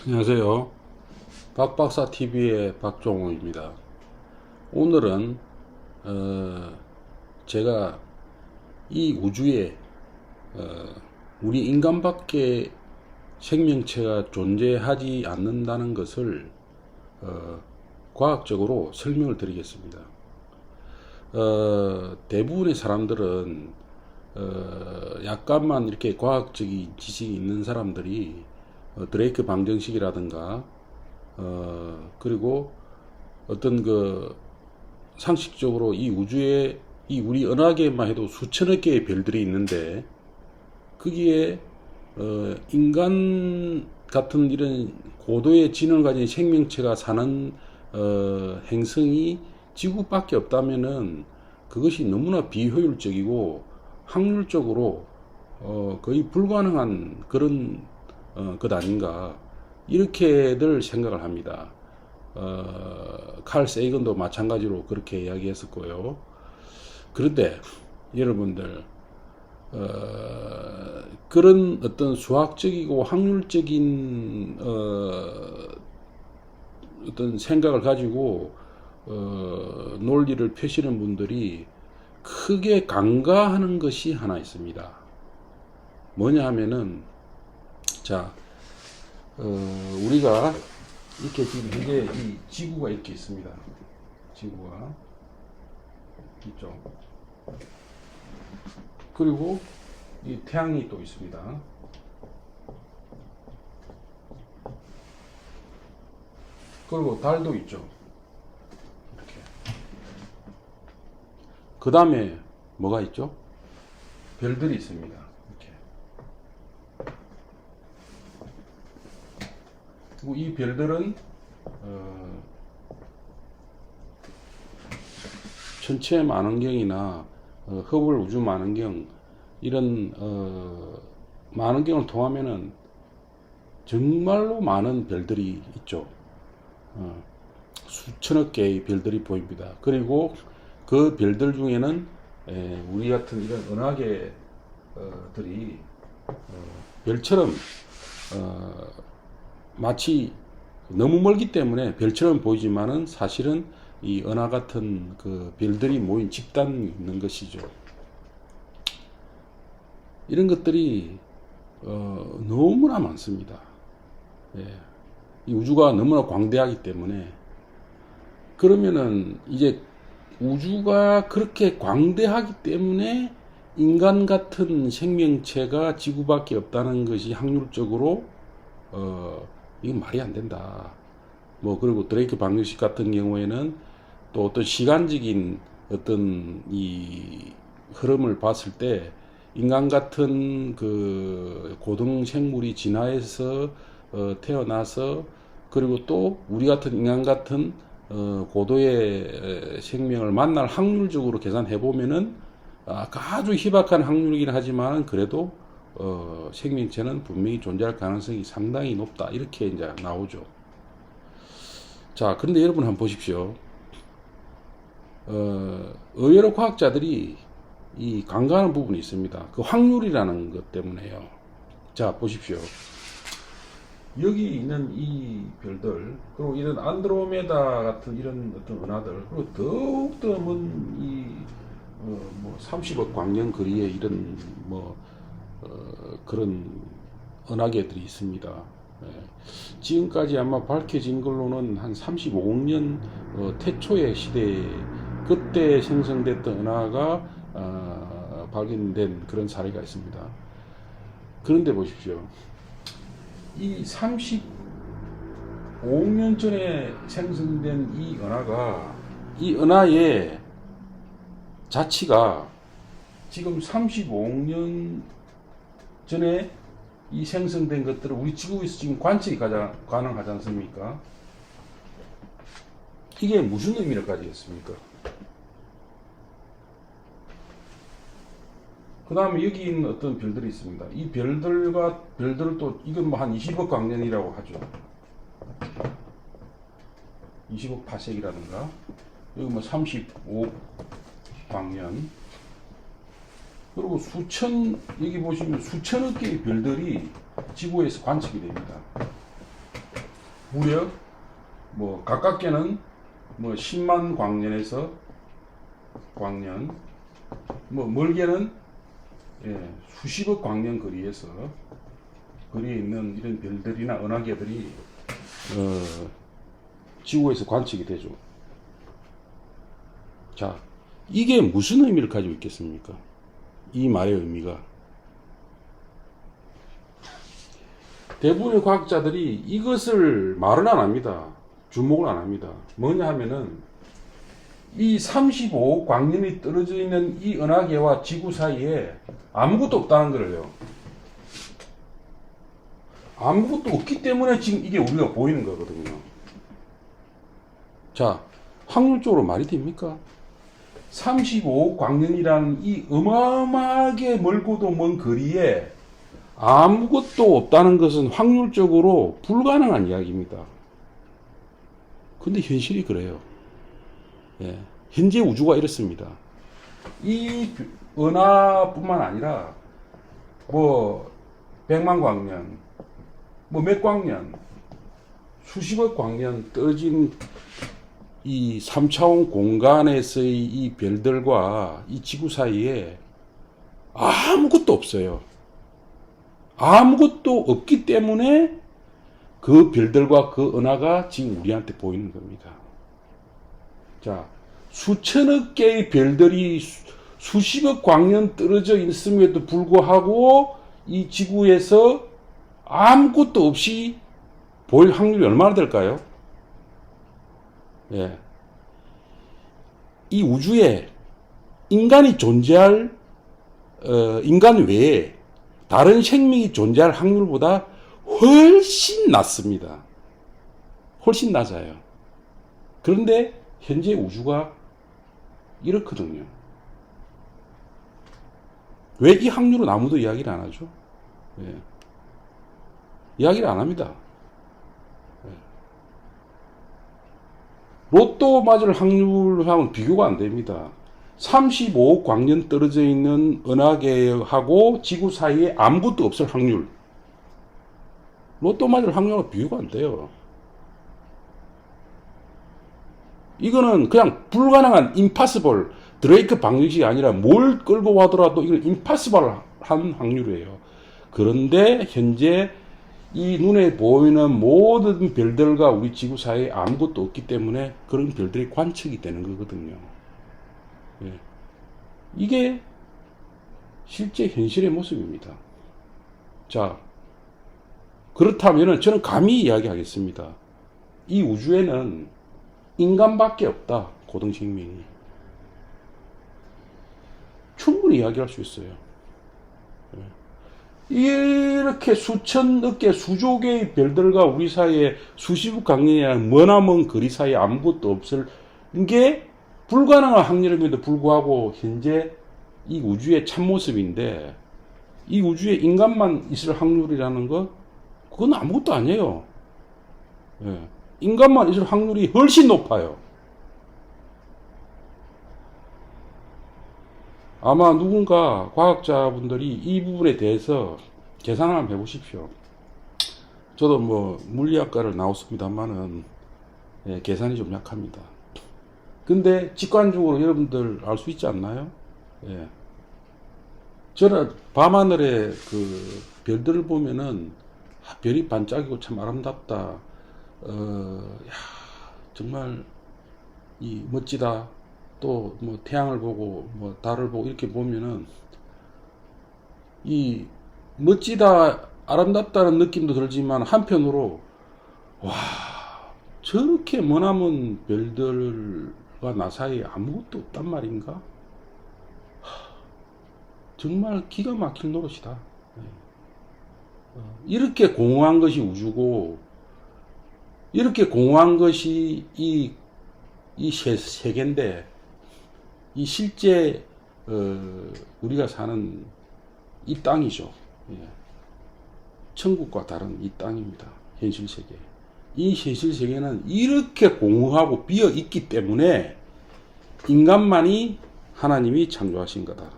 안녕하세요. 박박사TV의 박종호입니다. 오늘은 제가 이 우주에 우리 인간밖에 생명체가 존재하지 않는다는 것을 과학적으로 설명을 드리겠습니다. 대부분의 사람들은 약간만 이렇게 과학적인 지식이 있는 사람들이 드레이크 방정식이라든가 그리고 어떤 그 상식적으로 이 우주에 이 우리 은하계만 해도 수천억 개의 별들이 있는데 거기에 인간 같은 이런 고도의 지능을 가진 생명체가 사는 행성이 지구밖에 없다면은 그것이 너무나 비효율적이고 확률적으로 거의 불가능한 그런 것 아닌가 이렇게들 생각을 합니다. 칼 세이건도 마찬가지로 그렇게 이야기했었고요. 그런데 여러분들 그런 어떤 수학적이고 확률적인 어떤 생각을 가지고 논리를 펴시는 분들이 크게 간과하는 것이 하나 있습니다. 뭐냐 하면은 자, 우리가 이렇게 지금 이게 이 지구가 이렇게 있습니다. 지구가 있죠. 그리고 이 태양이 또 있습니다. 그리고 달도 있죠. 이렇게. 그 다음에 뭐가 있죠? 별들이 있습니다. 이렇게. 그리고 이 별들은 천체 만원경이나 허블 우주 만원경 이런 만원경을 통하면은 정말로 많은 별들이 있죠. 수천억 개의 별들이 보입니다. 그리고 그 별들 중에는 우리 같은 이런 은하계들이 별처럼 마치 너무 멀기 때문에 별처럼 보이지만은 사실은 이 은하 같은 그 별들이 모인 집단이 있는 것이죠. 이런 것들이 너무나 많습니다. 예. 이 우주가 너무나 광대하기 때문에 그러면은 이제 우주가 그렇게 광대하기 때문에 인간 같은 생명체가 지구밖에 없다는 것이 확률적으로 이건 말이 안 된다. 뭐 그리고 드레이크 방정식 같은 경우에는 또 어떤 시간적인 어떤 이 흐름을 봤을 때 인간 같은 그 고등 생물이 진화해서 태어나서 그리고 또 우리 같은 인간 같은 고도의 생명을 만날 확률적으로 계산해 보면은 아주 희박한 확률이긴 하지만 그래도 생명체는 분명히 존재할 가능성이 상당히 높다 이렇게 이제 나오죠. 자, 그런데 여러분 한번 보십시오. 의외로 과학자들이 이 간과하는 부분이 있습니다. 그 확률이라는 것 때문에요. 자, 보십시오. 여기 있는 이 별들, 그리고 이런 안드로메다 같은 이런 어떤 은하들, 그리고 더욱더 먼 뭐 30억 광년 거리에 이런 뭐 그런 은하계들이 있습니다. 지금까지 아마 밝혀진 걸로는 한 35억 년 태초의 시대 그때 생성됐던 은하가 발견된 그런 사례가 있습니다. 그런데 보십시오. 이 35억 년 전에 생성된 이 은하가 이 은하의 자치가 지금 35억 년 전에 이 생성된 것들을 우리 지구에서 지금 관측이 가능하지 않습니까? 이게 무슨 의미를 가지겠습니까? 그 다음에 여기 있는 어떤 별들이 있습니다. 이 별들을 또, 이건 뭐 한 20억 광년이라고 하죠. 20억 파세기라든가, 여기 뭐 35억 광년. 그리고 여기 보시면 수천억 개의 별들이 지구에서 관측이 됩니다. 무려 뭐 가깝게는 뭐 10만 광년에서 광년, 뭐 멀게는 수십억 광년 거리에 있는 이런 별들이나 은하계들이 지구에서 관측이 되죠. 자, 이게 무슨 의미를 가지고 있겠습니까? 이 말의 의미가 대부분의 과학자들이 이것을 말은 안 합니다. 주목을 안 합니다. 뭐냐 하면은 이 35억 광년이 떨어져 있는 이 은하계와 지구 사이에 아무것도 없다는 거예요. 아무것도 없기 때문에 지금 이게 우리가 보이는 거거든요. 자, 확률적으로 말이 됩니까? 35억 광년이라는 이 어마어마하게 멀고도 먼 거리에 아무것도 없다는 것은 확률적으로 불가능한 이야기입니다. 근데 현실이 그래요. 예, 현재 우주가 이렇습니다. 이 은하뿐만 아니라 뭐 100만 광년, 뭐 몇 광년, 수십억 광년 떨어진 이 3차원 공간에서의 이 별들과 이 지구 사이에 아무것도 없어요. 아무것도 없기 때문에 그 별들과 그 은하가 지금 우리한테 보이는 겁니다. 자, 수천억 개의 별들이 수십억 광년 떨어져 있음에도 불구하고 이 지구에서 아무것도 없이 보일 확률이 얼마나 될까요? 예. 이 우주에 인간이 존재할, 인간 외에 다른 생명이 존재할 확률보다 훨씬 낮습니다. 훨씬 낮아요. 그런데 현재 우주가 이렇거든요. 왜 이 확률은 아무도 이야기를 안 하죠? 예. 이야기를 안 합니다. 예. 로또 맞을 확률하고는 비교가 안 됩니다. 35억 광년 떨어져 있는 은하계하고 지구 사이에 아무것도 없을 확률. 로또 맞을 확률하고 비교가 안 돼요. 이거는 그냥 불가능한 impossible, 드레이크 방정식이 아니라 뭘 끌고 와더라도 이건 impossible 한 확률이에요. 그런데 현재 이 눈에 보이는 모든 별들과 우리 지구 사이에 아무것도 없기 때문에 그런 별들이 관측이 되는 거거든요. 예. 이게 실제 현실의 모습입니다. 자, 그렇다면 저는 감히 이야기하겠습니다. 이 우주에는 인간밖에 없다. 고등생명이. 충분히 이야기할 수 있어요. 이렇게 수천억 개, 수조 개의 별들과 우리 사이에 수십억 광년이나 머나먼 거리 사이에 아무것도 없을 게 불가능한 확률임에도 불구하고 현재 이 우주의 참모습인데 이 우주에 인간만 있을 확률이라는 거 그건 아무것도 아니에요. 예. 인간만 있을 확률이 훨씬 높아요. 아마 누군가 과학자분들이 이 부분에 대해서 계산을 한번 해보십시오. 저도 뭐 물리학과를 나왔습니다만은 계산이 좀 약합니다. 근데 직관적으로 여러분들 알 수 있지 않나요? 예. 저는 밤하늘에 그 별들을 보면은 별이 반짝이고 참 아름답다. 야, 정말 이 멋지다. 또 뭐 태양을 보고 뭐 달을 보고 이렇게 보면은 이 멋지다, 아름답다는 느낌도 들지만 한편으로 와, 저렇게 머나먼 별들과 나 사이에 아무것도 없단 말인가? 정말 기가 막힐 노릇이다. 이렇게 공허한 것이 우주고, 이렇게 공허한 것이 이 세계인데, 이 실제 우리가 사는 이 땅이죠. 천국과 다른 이 땅입니다. 현실 세계. 이 현실 세계는 이렇게 공허하고 비어 있기 때문에 인간만이 하나님이 창조하신 거다.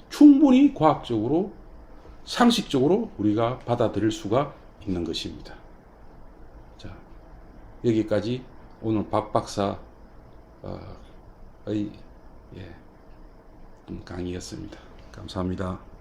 충분히 과학적으로 상식적으로 우리가 받아들일 수가 있는 것입니다. 여기까지 오늘 박 박사의 강의였습니다. 감사합니다.